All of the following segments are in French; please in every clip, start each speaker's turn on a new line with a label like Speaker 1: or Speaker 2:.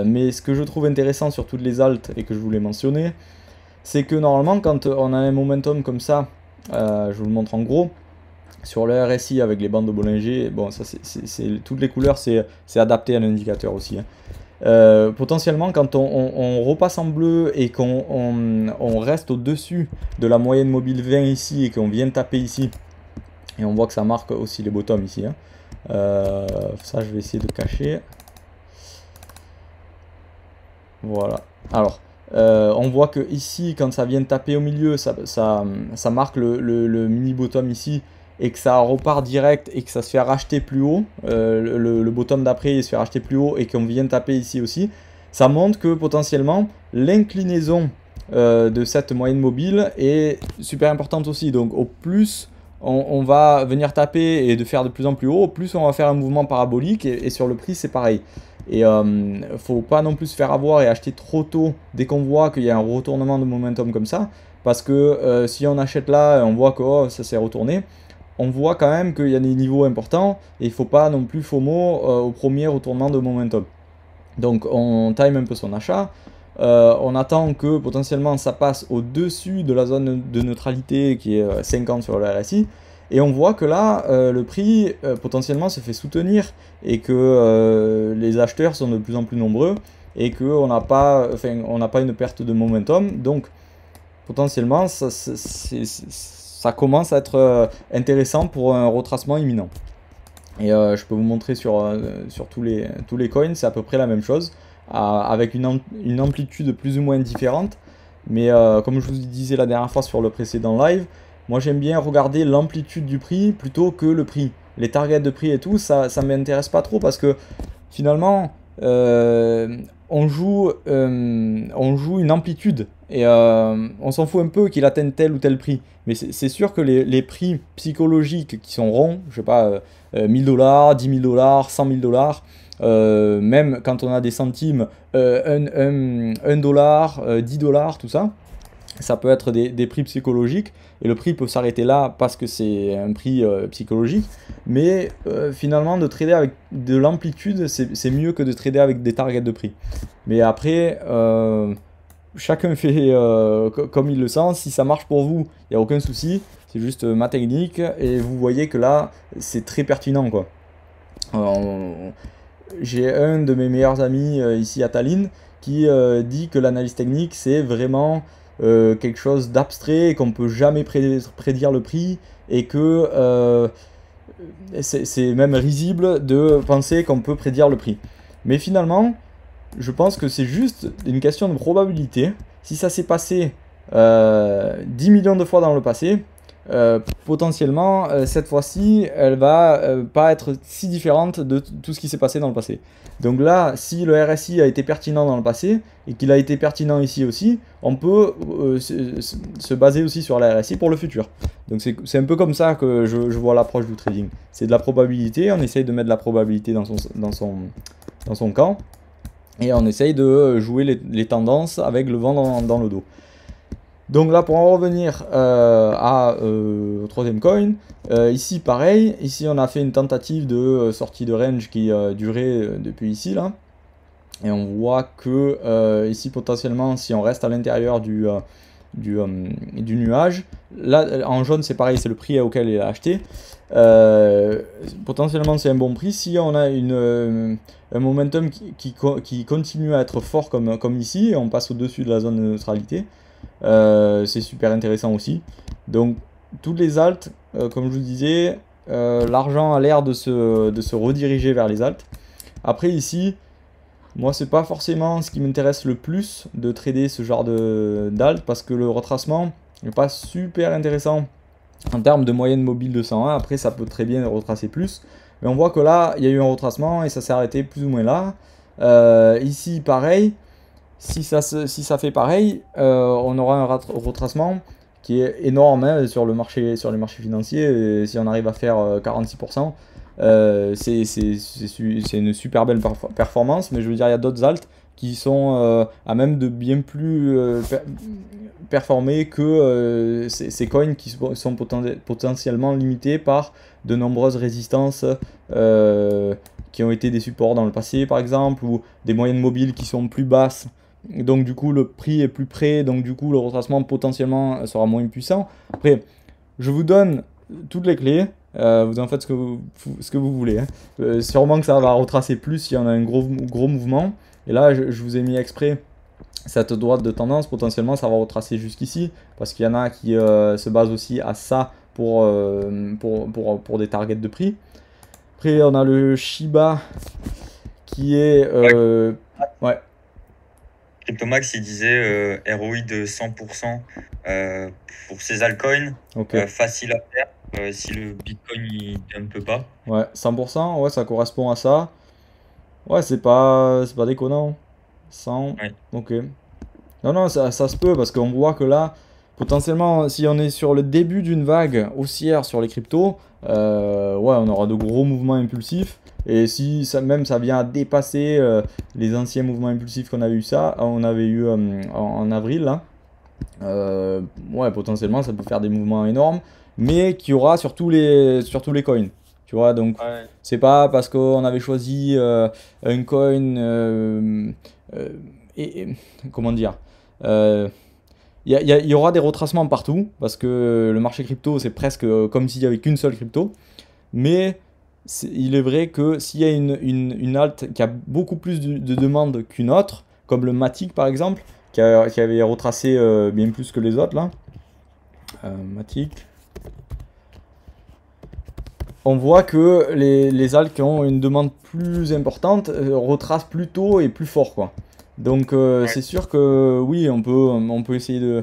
Speaker 1: Mais ce que je trouve intéressant sur toutes les alts et que je voulais mentionner, c'est que normalement quand on a un momentum comme ça, je vous le montre en gros, sur le RSI avec les bandes de Bollinger, bon ça toutes les couleurs c'est adapté à l'indicateur aussi, hein. Potentiellement quand on repasse en bleu et qu'on reste au-dessus de la moyenne mobile 20 ici et qu'on vient taper ici, et on voit que ça marque aussi les bottoms ici, hein. Ça je vais essayer de cacher. Voilà. Alors, on voit que ici, quand ça vient taper au milieu, ça marque le mini bottom ici, et que ça repart direct et que ça se fait racheter plus haut. Le bottom d'après il se fait racheter plus haut et qu'on vient taper ici aussi. Ça montre que potentiellement l'inclinaison de cette moyenne mobile est super importante aussi. Donc au plus on va venir taper et de faire de plus en plus haut, au plus on va faire un mouvement parabolique, et sur le prix c'est pareil. Et faut pas non plus se faire avoir et acheter trop tôt dès qu'on voit qu'il y a un retournement de momentum comme ça, parce que si on achète là et on voit que oh, ça s'est retourné, on voit quand même qu'il y a des niveaux importants et il faut pas non plus FOMO au premier retournement de momentum. Donc on time un peu son achat, on attend que potentiellement ça passe au-dessus de la zone de neutralité qui est 50 sur le RSI, et on voit que là le prix potentiellement se fait soutenir et que les acheteurs sont de plus en plus nombreux et qu'on n'a pas, une perte de momentum. Donc potentiellement ça commence à être intéressant pour un retracement imminent. Et je peux vous montrer sur tous les coins, c'est à peu près la même chose, avec une amplitude plus ou moins différente. Mais comme je vous disais la dernière fois sur le précédent live, moi j'aime bien regarder l'amplitude du prix plutôt que le prix. Les targets de prix et tout, ça ne m'intéresse pas trop, parce que finalement, on joue une amplitude, et on s'en fout un peu qu'il atteigne tel ou tel prix. Mais c'est sûr que les prix psychologiques qui sont ronds, je sais pas, 1000 $, 10 000 $, 100 000 $, même quand on a des centimes, 1 dollar, 10 $, tout ça, ça peut être des prix psychologiques, et le prix peut s'arrêter là parce que c'est un prix psychologique. Mais finalement, de trader avec de l'amplitude, c'est mieux que de trader avec des targets de prix. Mais après, chacun fait comme il le sent. Si ça marche pour vous, il n'y a aucun souci. C'est juste ma technique, et vous voyez que là, c'est très pertinent, quoi. J'ai un de mes meilleurs amis ici à Tallinn qui dit que l'analyse technique, c'est vraiment quelque chose d'abstrait et qu'on ne peut jamais prédire le prix, et que c'est même risible de penser qu'on peut prédire le prix. Mais finalement, je pense que c'est juste une question de probabilité. Si ça s'est passé 10 millions de fois dans le passé, potentiellement cette fois-ci elle va pas être si différente de tout ce qui s'est passé dans le passé. Donc là, si le RSI a été pertinent dans le passé et qu'il a été pertinent ici aussi, on peut se baser aussi sur la RSI pour le futur. Donc c'est un peu comme ça que je vois l'approche du trading. C'est de la probabilité, on essaye de mettre de la probabilité dans son camp, et on essaye de jouer les tendances avec le vent dans le dos. Donc là, pour en revenir au troisième coin, ici pareil, ici on a fait une tentative de sortie de range qui durait depuis ici là, et on voit que ici potentiellement, si on reste à l'intérieur du nuage, là en jaune c'est pareil, c'est le prix auquel il a acheté, potentiellement c'est un bon prix. Si on a un momentum qui continue à être fort comme ici, et on passe au-dessus de la zone de neutralité, c'est super intéressant aussi. Donc toutes les alts, comme je vous disais, l'argent a l'air de se rediriger vers les alts. Après ici, moi c'est pas forcément ce qui m'intéresse le plus de trader ce genre d'alt, parce que le retracement n'est pas super intéressant en termes de moyenne mobile de 101. Après ça peut très bien retracer plus, mais on voit que là il y a eu un retracement et ça s'est arrêté plus ou moins là. Ici pareil. Si ça fait pareil, on aura un retracement qui est énorme, hein, sur les marchés financiers. Et si on arrive à faire 46%, c'est une super belle performance. Mais je veux dire, il y a d'autres alts qui sont à même de bien plus performer que ces coins qui sont potentiellement limités par de nombreuses résistances qui ont été des supports dans le passé par exemple, ou des moyennes mobiles qui sont plus basses. Donc du coup le prix est plus près, donc du coup le retracement potentiellement sera moins puissant. Après, je vous donne toutes les clés, vous en faites ce que vous voulez. Hein. Sûrement que ça va retracer plus s'il y en a un gros mouvement. Et là je vous ai mis exprès cette droite de tendance, potentiellement ça va retracer jusqu'ici, parce qu'il y en a qui se basent aussi à ça pour des targets de prix. Après on a le Shiba qui est... ouais.
Speaker 2: Cryptomax, il disait ROI de 100% pour ses altcoins,
Speaker 1: Ok.
Speaker 2: facile à faire si le Bitcoin il ne peut pas.
Speaker 1: Ouais, 100%, ouais, ça correspond à ça. Ouais, c'est pas déconnant. 100,
Speaker 2: Ouais.
Speaker 1: ok. Non, non, ça se peut, parce qu'on voit que là, potentiellement, si on est sur le début d'une vague haussière sur les cryptos, ouais, on aura de gros mouvements impulsifs. Et si même ça vient à dépasser les anciens mouvements impulsifs qu'on avait eu en avril, là, ouais, potentiellement, ça peut faire des mouvements énormes, mais qu'il y aura sur tous les coins. Tu vois, donc
Speaker 2: Ouais.
Speaker 1: c'est pas parce qu'on avait choisi un coin euh, comment dire, euh, il y aura des retracements partout parce que le marché crypto c'est presque comme s'il y avait qu'une seule crypto, mais il est vrai que s'il y a une alt qui a beaucoup plus de demandes qu'une autre, comme le Matic par exemple, qui avait retracé bien plus que les autres là, Matic, on voit que les alts qui ont une demande plus importante retracent plus tôt et plus fort, quoi. Donc
Speaker 2: Ouais.
Speaker 1: c'est sûr que oui, on peut essayer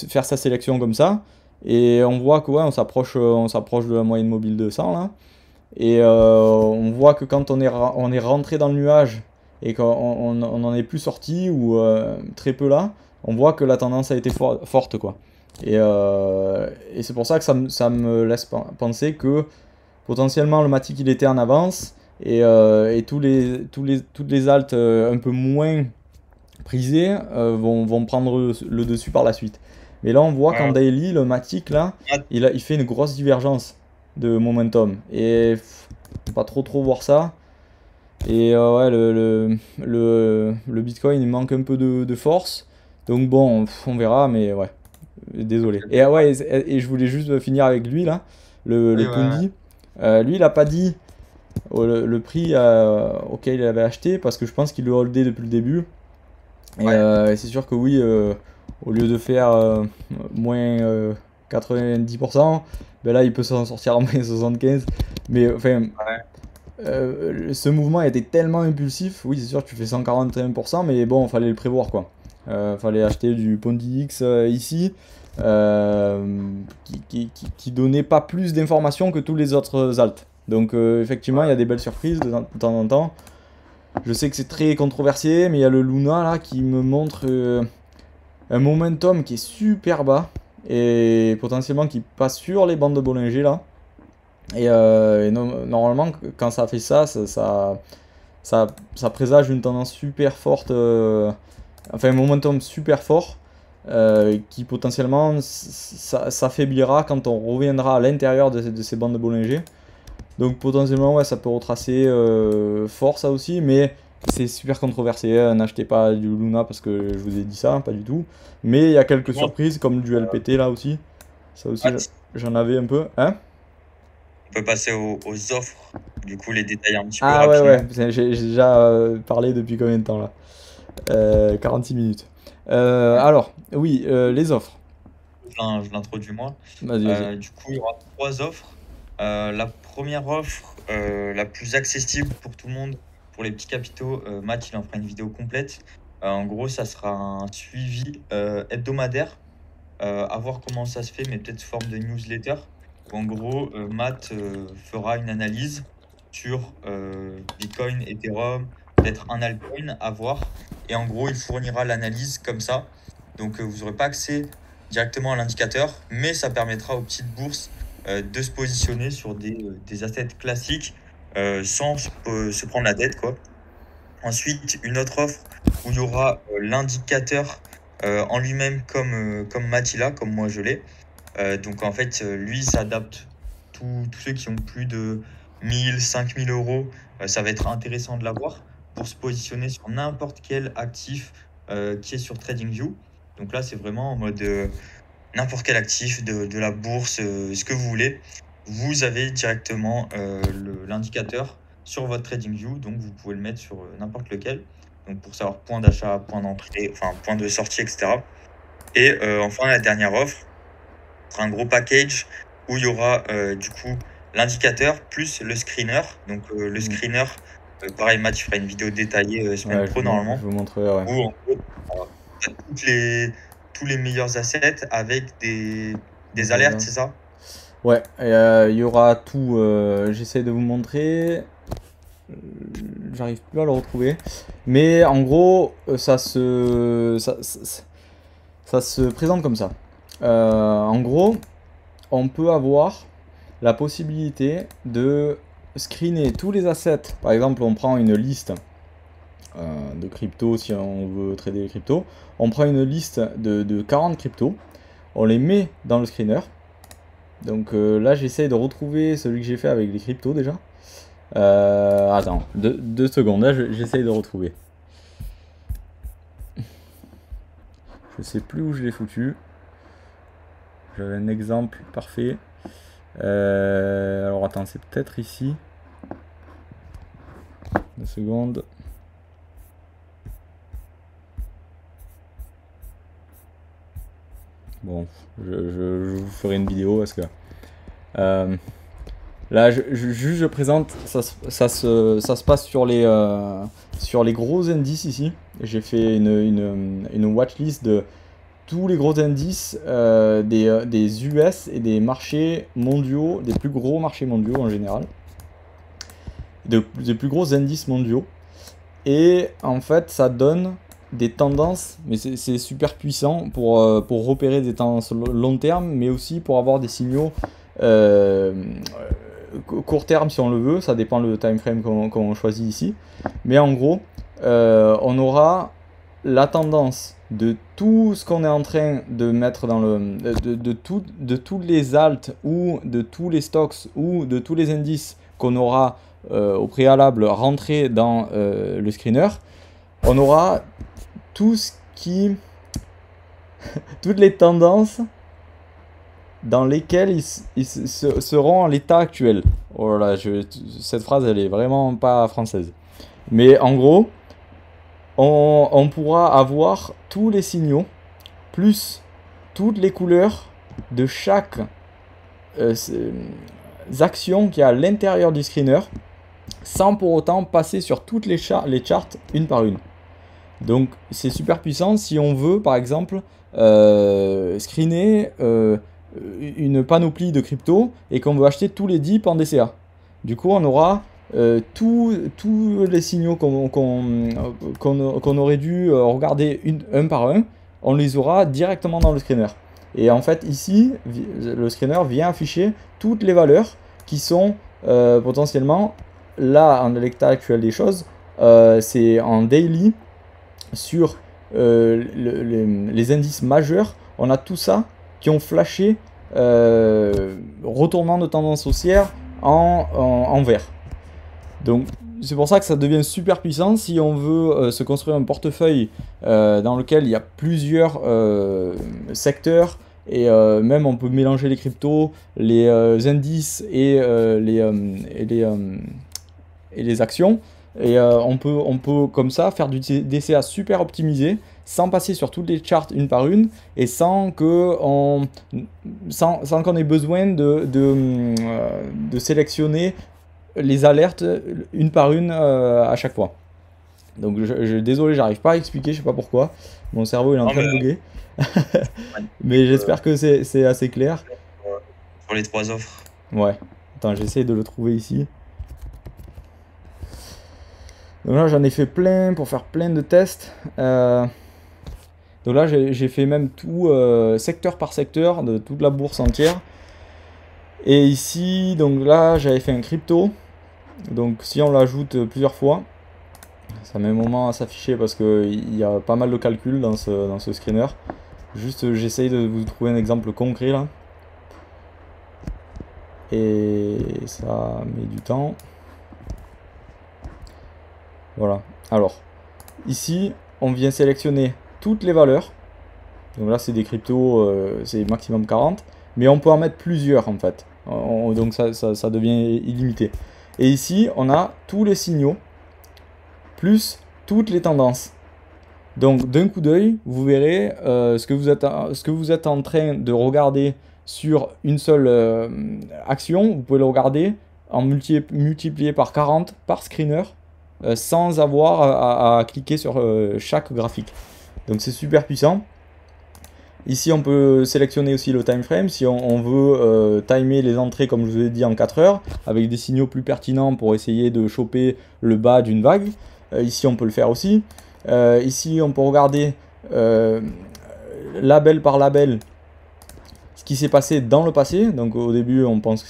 Speaker 1: faire sa sélection comme ça. Et on voit que ouais, on s'approche de la moyenne mobile de 100 là. Et on voit que quand on est rentré dans le nuage et qu'on n'en est plus sorti ou très peu là, on voit que la tendance a été forte, quoi. Et c'est pour ça que ça me laisse penser que potentiellement le Matic il était en avance et toutes les altes un peu moins prisées vont prendre le dessus par la suite. Mais là on voit qu'en
Speaker 2: Ouais.
Speaker 1: daily, le Matic là,
Speaker 2: Ah,
Speaker 1: il fait une grosse divergence de momentum. Et faut pas trop voir ça. Et ouais, le Bitcoin il manque un peu de force. Donc bon, on verra, mais ouais, désolé. Et ouais, et je voulais juste finir avec lui là, le
Speaker 2: oui, ouais, ouais.
Speaker 1: Pundi. Lui, il a pas dit le prix auquel il avait acheté parce que je pense qu'il le holdait depuis le début.
Speaker 2: Ouais.
Speaker 1: Et c'est sûr que oui, au lieu de faire moins 90%, ben là il peut s'en sortir à moins 75. Mais enfin,
Speaker 2: Ouais.
Speaker 1: ce mouvement était tellement impulsif. Oui, c'est sûr que tu fais 141%, mais bon, fallait le prévoir quoi. Fallait acheter du Pondy X ici. Qui donnait pas plus d'informations que tous les autres alts. Donc effectivement, il y a des belles surprises de temps en temps. Je sais que c'est très controversé, mais il y a le Luna là qui me montre un momentum qui est super bas et potentiellement qui passe sur les bandes de Bollinger là. Normalement, quand ça fait ça présage une tendance super forte, enfin un momentum super fort qui potentiellement s'affaiblira quand on reviendra à l'intérieur de ces bandes de Bollinger. Donc potentiellement ouais ça peut retracer fort ça aussi, mais c'est super controversé. N'achetez pas du Luna parce que je vous ai dit ça, pas du tout. Mais il y a quelques
Speaker 2: Bon,
Speaker 1: surprises comme du LPT là aussi. Ça aussi
Speaker 2: ah,
Speaker 1: j'en avais un peu. Hein?
Speaker 2: on peut passer aux offres, du coup les détails un petit peu
Speaker 1: Ah ouais ouais,
Speaker 2: rapidement.
Speaker 1: j'ai déjà parlé depuis combien de temps là? 46 minutes.
Speaker 2: Ouais.
Speaker 1: Alors, oui, les offres.
Speaker 2: Je l'introduis moi.
Speaker 1: Vas-y, vas-y.
Speaker 2: Du coup, il y aura trois offres. La première offre, la plus accessible pour tout le monde, pour les petits capitaux, Matt, il en fera une vidéo complète. En gros, ça sera un suivi hebdomadaire, à voir comment ça se fait, mais peut-être sous forme de newsletter. En gros, Matt fera une analyse sur Bitcoin, Ethereum, peut-être un altcoin à voir. Et en gros, il fournira l'analyse comme ça. Donc, vous n'aurez pas accès directement à l'indicateur, mais ça permettra aux petites bourses de se positionner sur des assets classiques sans se prendre la tête, quoi. Ensuite, une autre offre où il y aura l'indicateur en lui-même comme Mathila, comme moi je l'ai. Donc en fait, lui, il s'adapte tous ceux qui ont plus de 1000, 5000 euros, ça va être intéressant de l'avoir pour se positionner sur n'importe quel actif qui est sur TradingView. Donc là, c'est vraiment en mode n'importe quel actif de la bourse, ce que vous voulez. Vous avez directement l'indicateur sur votre TradingView, donc vous pouvez le mettre sur n'importe lequel. Donc pour savoir point d'achat, point d'entrée, enfin point de sortie, etc. Et enfin, la dernière offre sera un gros package où il y aura du coup l'indicateur plus le screener. Donc le screener, pareil, Matt, tu feras une vidéo détaillée semaine
Speaker 1: Ouais,
Speaker 2: pro normalement.
Speaker 1: je vous montrerai, ouais.
Speaker 2: Où en gros, tu as tous les meilleurs assets avec des alertes, c'est ça?
Speaker 1: Ouais, il y aura tout. J'essaie de vous montrer. J'arrive plus à le retrouver. Mais en gros, ça se présente comme ça. En gros, on peut avoir la possibilité de screener tous les assets. Par exemple, on prend une liste de crypto si on veut trader les cryptos. On prend une liste de 40 cryptos. On les met dans le screener. Donc là, j'essaie de retrouver celui que j'ai fait avec les cryptos déjà. Attends, 2 secondes, là j'essaye de retrouver. Je sais plus où je l'ai foutu. J'avais un exemple parfait. Alors attends, c'est peut-être ici. 2 secondes. Bon, je vous ferai une vidéo parce que... là, je présente, ça se passe sur les gros indices ici. J'ai fait une watchlist de tous les gros indices des US et des marchés mondiaux, des plus gros marchés mondiaux en général. Des plus gros indices mondiaux. Et en fait, ça donne des tendances, mais c'est super puissant pour repérer des tendances long terme, mais aussi pour avoir des signaux court terme si on le veut, ça dépend le time frame qu'on choisit ici. Mais en gros, on aura la tendance de tout ce qu'on est en train de mettre dans le... de tous les alts ou de tous les stocks ou de tous les indices qu'on aura au préalable rentré dans le screener. On aura tout ce qui... toutes les tendances dans lesquelles ils seront en l'état actuel. Oh là, cette phrase, elle est vraiment pas française. Mais en gros, on pourra avoir tous les signaux, plus toutes les couleurs de chaque action qui est à l'intérieur du screener, sans pour autant passer sur toutes les charts une par une. Donc c'est super puissant si on veut, par exemple, screener une panoplie de crypto et qu'on veut acheter tous les dips en DCA. Du coup, on aura tous les signaux qu'on aurait dû regarder un par un, on les aura directement dans le screener. Et en fait, ici, le screener vient afficher toutes les valeurs qui sont potentiellement là en l'état actuel des choses. C'est en daily sur les indices majeurs. On a tout ça qui ont flashé retournement de tendance haussière en vert. Donc c'est pour ça que ça devient super puissant si on veut se construire un portefeuille dans lequel il y a plusieurs secteurs et même on peut mélanger les cryptos, les indices et les actions. Et on peut comme ça faire du DCA super optimisé sans passer sur toutes les charts une par une et sans qu'on ait besoin de sélectionner les alertes une par une à chaque fois. Donc désolé, j'arrive pas à expliquer, je sais pas pourquoi. Mon cerveau il est en train de bugger. Mais j'espère que c'est assez clair.
Speaker 2: Pour les 3 offres.
Speaker 1: Ouais. Attends, j'essaie de le trouver ici. Donc là, j'en ai fait plein pour faire plein de tests. Donc là, j'ai fait même tout secteur par secteur de toute la bourse entière. Et ici, donc là, j'avais fait un crypto. Donc si on l'ajoute plusieurs fois, ça met un moment à s'afficher parce qu'il y a pas mal de calculs dans ce screener. Juste, j'essaye de vous trouver un exemple concret là. Et ça met du temps. Voilà. Alors, ici, on vient sélectionner toutes les valeurs. Donc là, c'est des cryptos, c'est maximum 40. Mais on peut en mettre plusieurs, en fait. Donc ça devient illimité. Et ici, on a tous les signaux, plus toutes les tendances. Donc, d'un coup d'œil, vous verrez ce que vous êtes en train de regarder sur une seule action. Vous pouvez le regarder en multiplié par 40 par screener, sans avoir à cliquer sur chaque graphique. Donc, c'est super puissant. Ici, on peut sélectionner aussi le time frame si on veut timer les entrées, comme je vous ai dit, en 4 heures, avec des signaux plus pertinents pour essayer de choper le bas d'une vague. Ici, on peut le faire aussi. Ici, on peut regarder label par label ce qui s'est passé dans le passé. Donc, au début, on pense que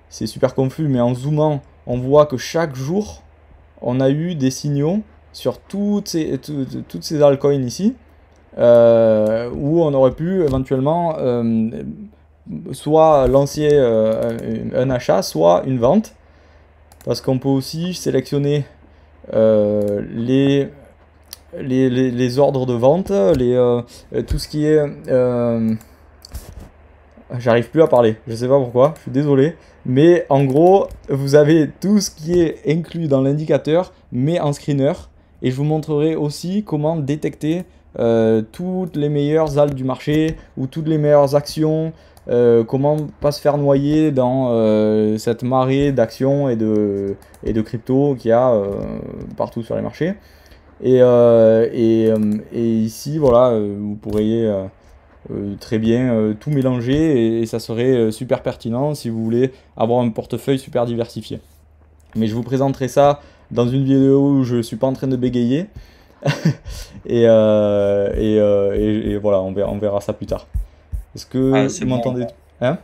Speaker 1: c'est super confus, mais en zoomant, on voit que chaque jour, on a eu des signaux sur toutes ces altcoins ici. Où on aurait pu éventuellement soit lancer un achat, soit une vente. Parce qu'on peut aussi sélectionner les ordres de vente, tout ce qui est... J'arrive plus à parler, je sais pas pourquoi, je suis désolé. Mais en gros, vous avez tout ce qui est inclus dans l'indicateur, mais en screener. Et je vous montrerai aussi comment détecter toutes les meilleures alts du marché ou toutes les meilleures actions, comment pas se faire noyer dans cette marée d'actions et de crypto qu'il y a partout sur les marchés. Et ici, voilà, vous pourriez très bien tout mélanger et ça serait super pertinent si vous voulez avoir un portefeuille super diversifié. Mais je vous présenterai ça dans une vidéo où je ne suis pas en train de bégayer. et voilà, on verra ça plus tard. Est-ce que vous m'entendez? Hein?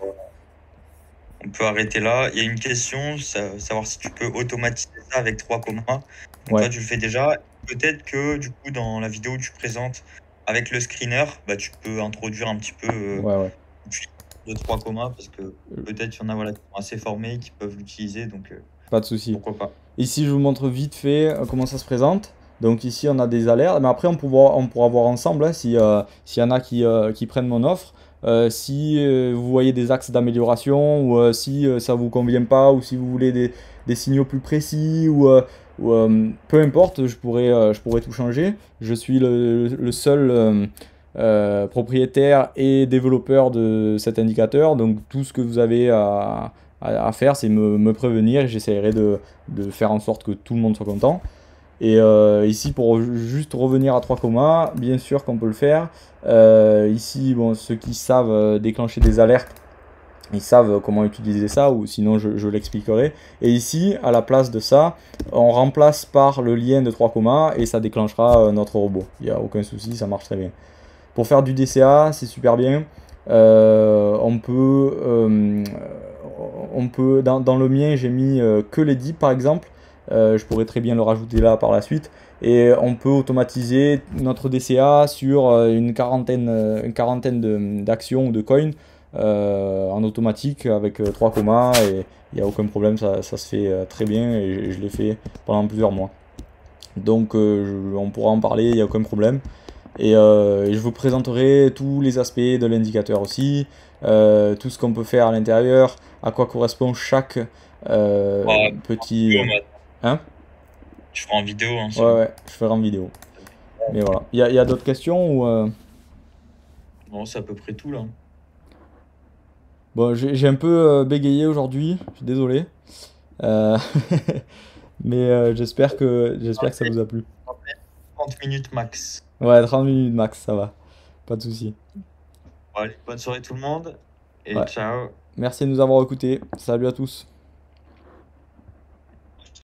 Speaker 2: On peut arrêter là. Il y a une question, savoir si tu peux automatiser ça avec 3 commas. Donc
Speaker 1: Ouais.
Speaker 2: toi, tu le fais déjà. Peut-être que du coup, dans la vidéo où tu présentes avec le screener, bah, tu peux introduire un petit peu
Speaker 1: Ouais.
Speaker 2: de 3 commas parce que peut-être qu'il y en a voilà, qui sont assez formés, qui peuvent l'utiliser. Donc
Speaker 1: Pas de souci.
Speaker 2: pourquoi pas.
Speaker 1: Ici, je vous montre vite fait comment ça se présente. Donc ici, on a des alertes. Mais après, on pourra voir ensemble hein, s'il y en a qui prennent mon offre. Si vous voyez des axes d'amélioration ou si ça vous convient pas ou si vous voulez des signaux plus précis ou peu importe, je pourrais tout changer. Je suis le seul propriétaire et développeur de cet indicateur. Donc tout ce que vous avez à faire, c'est me prévenir et j'essaierai de faire en sorte que tout le monde soit content. Et ici, pour juste revenir à 3 commas, bien sûr qu'on peut le faire. Ici, bon, ceux qui savent déclencher des alertes, ils savent comment utiliser ça, ou sinon je l'expliquerai. Et ici, à la place de ça, on remplace par le lien de 3 commas et ça déclenchera notre robot. Il n'y a aucun souci, ça marche très bien. Pour faire du DCA, c'est super bien. On peut dans le mien, j'ai mis que les dips par exemple. Je pourrais très bien le rajouter là par la suite. Et on peut automatiser notre DCA sur une quarantaine d'actions ou de coins en automatique avec 3 commas. Et il n'y a aucun problème, ça se fait très bien et je l'ai fait pendant plusieurs mois. Donc on pourra en parler, il n'y a aucun problème. Et je vous présenterai tous les aspects de l'indicateur aussi, tout ce qu'on peut faire à l'intérieur, à quoi correspond chaque petit... Hein?
Speaker 2: Je ferai en vidéo. Hein,
Speaker 1: ouais, je ferai en vidéo. Mais voilà. Il y a d'autres questions ou
Speaker 2: Bon, c'est à peu près tout là.
Speaker 1: Bon, j'ai un peu bégayé aujourd'hui, je suis désolé. Mais j'espère que ça vous a plu.
Speaker 2: 30 minutes max.
Speaker 1: Ouais, 30 minutes max, ça va. Pas de souci.
Speaker 2: Bon, allez, bonne soirée tout le monde et
Speaker 1: Ouais.
Speaker 2: ciao.
Speaker 1: Merci de nous avoir écoutés. Salut à tous.